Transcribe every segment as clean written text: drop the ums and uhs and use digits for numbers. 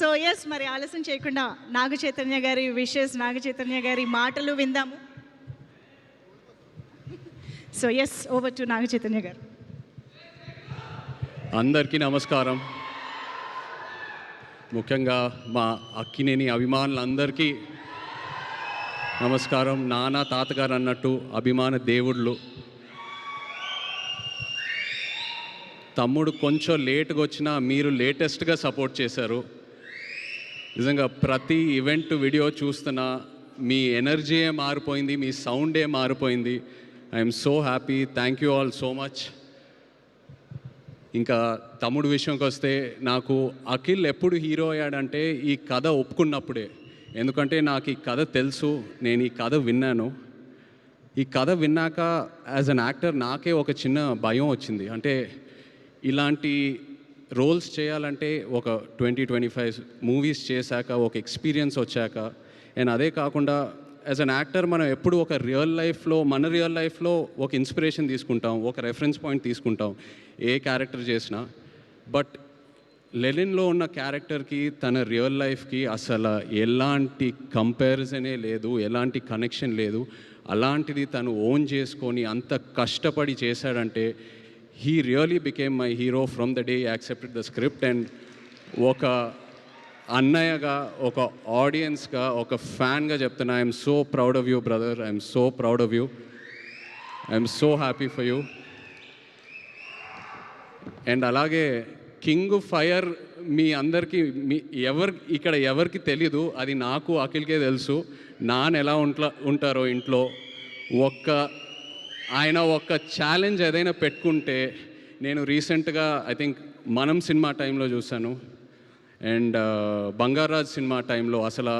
So yes, మరి ఆలస్యం చేయకుండా నాగ చైతన్య గారి విషెస్, నాగ చైతన్య గారి మాటలు విందాము. So yes, over to Naga Chaitanya గారు. అందరికీ నమస్కారం. ముఖ్యంగా మా అక్కినేని అభిమానులందరికీ నమస్కారం. నాన్న తాతగారు అన్నట్టు అభిమాన దేవుళ్ళు. తమ్ముడు కొంచెం లేట్గా వచ్చినా మీరు లేటెస్ట్గా సపోర్ట్ చేశారు. నిజంగా ప్రతి ఈవెంట్ వీడియో చూస్తున్నా మీ ఎనర్జీయే మారిపోయింది, మీ సౌండే మారిపోయింది. I'm so happy. Thank you all so much. ఇంకా తమ్ముడు విషయంకి వస్తే, నాకు అఖిల్ ఎప్పుడు హీరో అయ్యాడంటే ఈ కథ ఒప్పుకున్నప్పుడే. ఎందుకంటే నాకు ఈ కథ తెలుసు, నేను ఈ కథ విన్నాను. ఈ కథ విన్నాక యాజ్ అన్ యాక్టర్ నాకే ఒక చిన్న భయం వచ్చింది. అంటే ఇలాంటి రోల్స్ చేయాలంటే ఒక 20-25 మూవీస్ చేశాక, ఒక ఎక్స్పీరియన్స్ వచ్చాక, అండ్ అదే కాకుండా యాజ్ అన్ యాక్టర్ మనం ఎప్పుడు ఒక మన రియల్ లైఫ్లో ఒక ఇన్స్పిరేషన్ తీసుకుంటాం, ఒక రెఫరెన్స్ పాయింట్ తీసుకుంటాం ఏ క్యారెక్టర్ చేసినా. బట్ లెనిన్లో ఉన్న క్యారెక్టర్కి తన రియల్ లైఫ్కి అసలు ఎలాంటి కంపారిజనే లేదు, ఎలాంటి కనెక్షన్ లేదు. అలాంటిది తను ఓన్ చేసుకొని అంత కష్టపడి చేశాడంటే he really became my hero from the day he accepted the script. And ఒక అన్నయ్యగా, ఒక ఆడియన్స్గా, ఒక ఫ్యాన్గా చెప్తున్నా, I'm so proud of you brother. I'm so proud of you. I'm so happy for you. And అలాగే king fire మీ అందరికీ, ఇక్కడ ఎవరికి తెలీదు, అది నాకు అఖిల్కే తెలుసు. నాన్న ఎలా ఉంటారో ఇంట్లో. ఆయన ఒక ఛాలెంజ్ ఏదైనా పెట్టుకుంటే, నేను రీసెంట్గా ఐ థింక్ మనం సినిమా టైంలో చూశాను, అండ్ బంగారాజ్ సినిమా టైంలో అసలు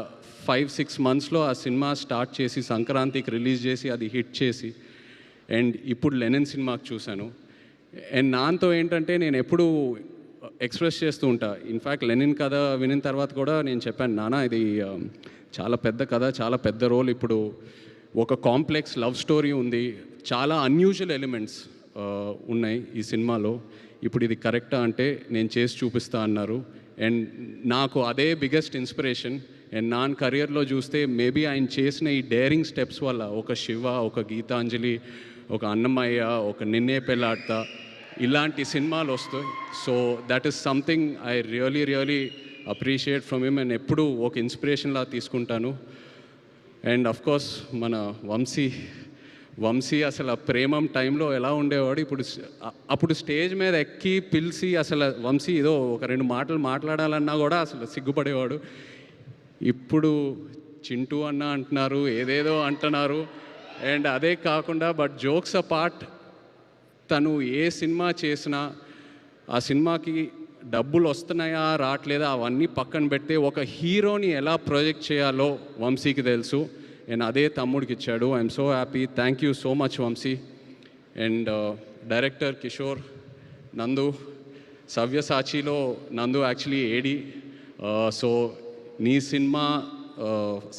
5-6 మంత్స్లో ఆ సినిమా స్టార్ట్ చేసి సంక్రాంతికి రిలీజ్ చేసి అది హిట్ చేసి, అండ్ ఇప్పుడు లెనిన్ సినిమాకి చూశాను. అండ్ నాన్నతో ఏంటంటే నేను ఎప్పుడు ఎక్స్ప్రెస్ చేస్తూ ఉంటా. ఇన్ఫ్యాక్ట్ లెనిన్ కథ వినిన తర్వాత కూడా నేను చెప్పాను, నాన్న ఇది చాలా పెద్ద కథ, చాలా పెద్ద రోల్. ఇప్పుడు ఒక కాంప్లెక్స్ లవ్ స్టోరీ ఉంది, చాలా అన్యూజువల్ ఎలిమెంట్స్ ఉన్నాయి ఈ సినిమాలో. ఇప్పుడు ఇది కరెక్టా అంటే నేను చేసి చూపిస్తా అన్నారు. అండ్ నాకు అదే బిగ్గెస్ట్ ఇన్స్పిరేషన్. అండ్ నా కెరియర్లో చూస్తే మేబీ ఆయన చేసిన ఈ డేరింగ్ స్టెప్స్ వల్ల ఒక శివ, ఒక గీతాంజలి, ఒక అన్నమయ్య, ఒక నిన్నే పెళ్ళాడతా, ఇలాంటి సినిమాలు వస్తాయి. So that is something I really appreciate from him. And ఎప్పుడు ఒక ఇన్స్పిరేషన్లా తీసుకుంటాను. అండ్ అఫ్కోర్స్ మన వంశీ అసలు ప్రేమం టైంలో ఎలా ఉండేవాడు, అప్పుడు స్టేజ్ మీద ఎక్కి పిలిచి అసలు వంశీ ఏదో ఒక 2 మాటలు మాట్లాడాలన్నా కూడా అసలు సిగ్గుపడేవాడు. ఇప్పుడు చింటూ అన్న అంటున్నారు, ఏదేదో అంటున్నారు. అండ్ అదే కాకుండా బట్ జోక్స్ అపార్ట్, తను ఏ సినిమా చేసినా ఆ సినిమాకి డబ్బులు వస్తున్నాయా రావట్లేదా అవన్నీ పక్కన పెడితే ఒక హీరోని ఎలా ప్రొజెక్ట్ చేయాలో వంశీకి తెలుసు. అండ్ అదే తమ్ముడికి ఇచ్చాడు. I'm so happy. Thank you so much Vamsi. And director Kishore, Nandu, సవ్యసాచిలో నందు యాక్చువల్లీ ఏడి. సో నీ సినిమా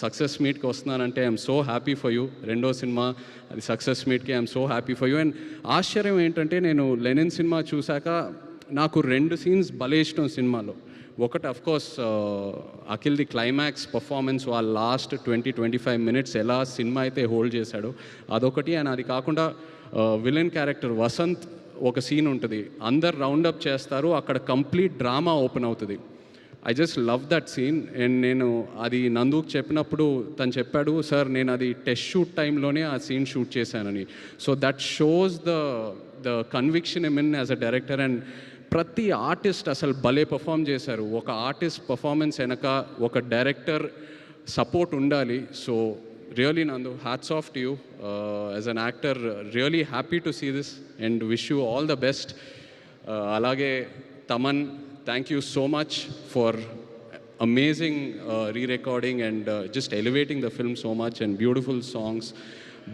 సక్సెస్ మీట్కి వస్తున్నానంటే I'm so happy for you. రెండో సినిమా అది సక్సెస్ మీట్కి I'm so happy for you. And ఆశ్చర్యం ఏంటంటే నేను లెనిన్ సినిమా చూశాక నాకు 2 సీన్స్ భలే ఇష్టం సినిమాలో. ఒకటి అఫ్కోర్స్ అఖిల్ది క్లైమాక్స్ పర్ఫార్మెన్స్, వాళ్ళ లాస్ట్ 20-25 మినిట్స్ ఎలా సినిమా అయితే హోల్డ్ చేశాడో అదొకటి. అండ్ అది కాకుండా విలన్ క్యారెక్టర్ వసంత్ ఒక సీన్ ఉంటుంది, అందరు రౌండప్ చేస్తారు, అక్కడ కంప్లీట్ డ్రామా ఓపెన్ అవుతుంది. I just love that scene. And నేను అది నందుకు చెప్పినప్పుడు తను చెప్పాడు, సార్ నేను అది టెస్ట్ షూట్ టైంలోనే ఆ సీన్ షూట్ చేశానని. So that shows the conviction I mean as a director. And ప్రతి ఆర్టిస్ట్ అసలు భలే పర్ఫామ్ చేశారు. ఒక ఆర్టిస్ట్ పర్ఫార్మెన్స్ వెనక ఒక డైరెక్టర్ సపోర్ట్ ఉండాలి. So really Nandu, hats off to you as an actor. Really happy to see this and wish you all the best. అలాగే Thaman, thank you so much for amazing re-recording and just elevating the film so much and beautiful songs.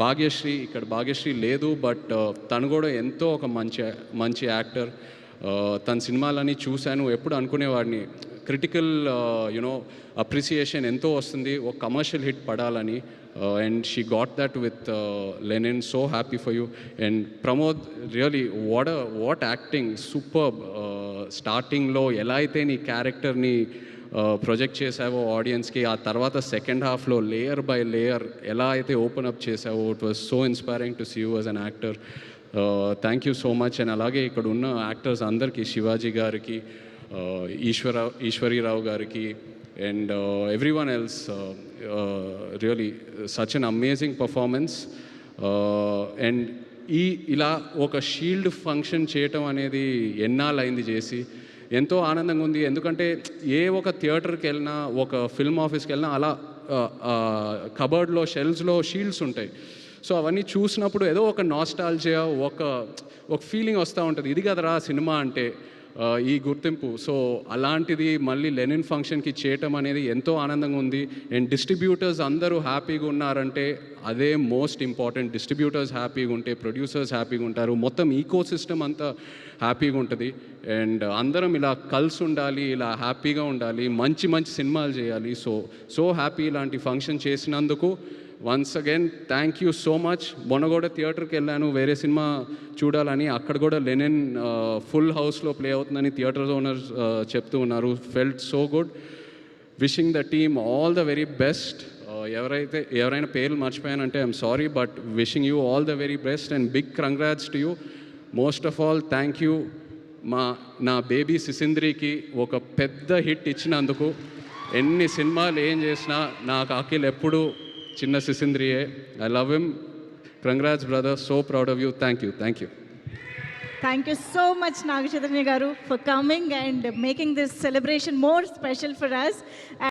Bhagyashree, ఇక్కడ భాగ్యశ్రీ లేదు, but తను కూడా ఎంతో ఒక మంచి actor. తన సినిమాలని చూశాను, ఎప్పుడు అనుకునేవాడిని క్రిటికల్ అప్రిసియేషన్ ఎంతో వస్తుంది, ఒక కమర్షియల్ హిట్ పడాలని. And she got that with Lenin. So happy for you. And Pramod, really what acting, superb. స్టార్టింగ్లో ఎలా అయితే నీ క్యారెక్టర్ని ప్రొజెక్ట్ చేసావో ఆడియన్స్కి, ఆ తర్వాత సెకండ్ హాఫ్లో లేయర్ బై లేయర్ ఎలా అయితే ఓపెన్ అప్ చేసావో, it was so inspiring to see you as an actor. Thank you so much. And అలాగే ఇక్కడ ఉన్న యాక్టర్స్ అందరికీ, శివాజీ గారికి, ఈశ్వరీరావు గారికి, and everyone else, really such an amazing performance. And ఇలా ఒక షీల్డ్ ఫంక్షన్ చేయటం అనేది ఎన్నాళ్ళైంది చేసి, ఎంతో ఆనందంగా ఉంది. ఎందుకంటే ఏ ఒక థియేటర్కి వెళ్ళినా, ఒక ఫిల్మ్ ఆఫీస్కి వెళ్ళినా అలా కబర్డ్లో షెల్ఫ్స్లో షీల్డ్స్ ఉంటాయి. సో అవన్నీ చూసినప్పుడు ఏదో ఒక నాస్టాల్జియా, ఒక ఫీలింగ్ వస్తూ ఉంటుంది, ఇది కదరా సినిమా అంటే, ఈ గుర్తింపు. సో అలాంటిది మళ్ళీ లెనిన్ ఫంక్షన్కి చేయటం అనేది ఎంతో ఆనందంగా ఉంది. అండ్ డిస్ట్రిబ్యూటర్స్ అందరూ హ్యాపీగా ఉన్నారంటే అదే మోస్ట్ ఇంపార్టెంట్. డిస్ట్రిబ్యూటర్స్ హ్యాపీగా ఉంటే ప్రొడ్యూసర్స్ హ్యాపీగా ఉంటారు, మొత్తం ఈకో సిస్టమ్ అంతా హ్యాపీగా ఉంటుంది. అండ్ అందరం ఇలా కలిసి ఉండాలి, ఇలా హ్యాపీగా ఉండాలి, మంచి మంచి సినిమాలు చేయాలి. సో హ్యాపీ ఇలాంటి ఫంక్షన్ చేసినందుకు. Once again thank you so much. మొన్న కూడా థియేటర్కి వెళ్ళాను వేరే సినిమా చూడాలని, అక్కడ కూడా లెనిన్ ఫుల్ హౌస్లో ప్లే అవుతుందని థియేటర్ ఓనర్స్ చెప్తూ ఉన్నారు. Felt so good. Wishing the team all the very best. ఎవరైనా పేర్లు మర్చిపోయానంటే I'm sorry, but wishing you all the very best and big congrats to you. Most of all thank you నా baby సిసింద్రికి ఒక పెద్ద hit ఇచ్చినందుకు. ఎన్ని సినిమాలు ఏం చేసినా నాకు అఖిల్ ఎప్పుడు చిన్న సిసింద్రియే. I love him. Congrats brother, so proud of you. Thank you. Thank you so much, Naga Chaitanya garu, for coming and making this celebration more special for us.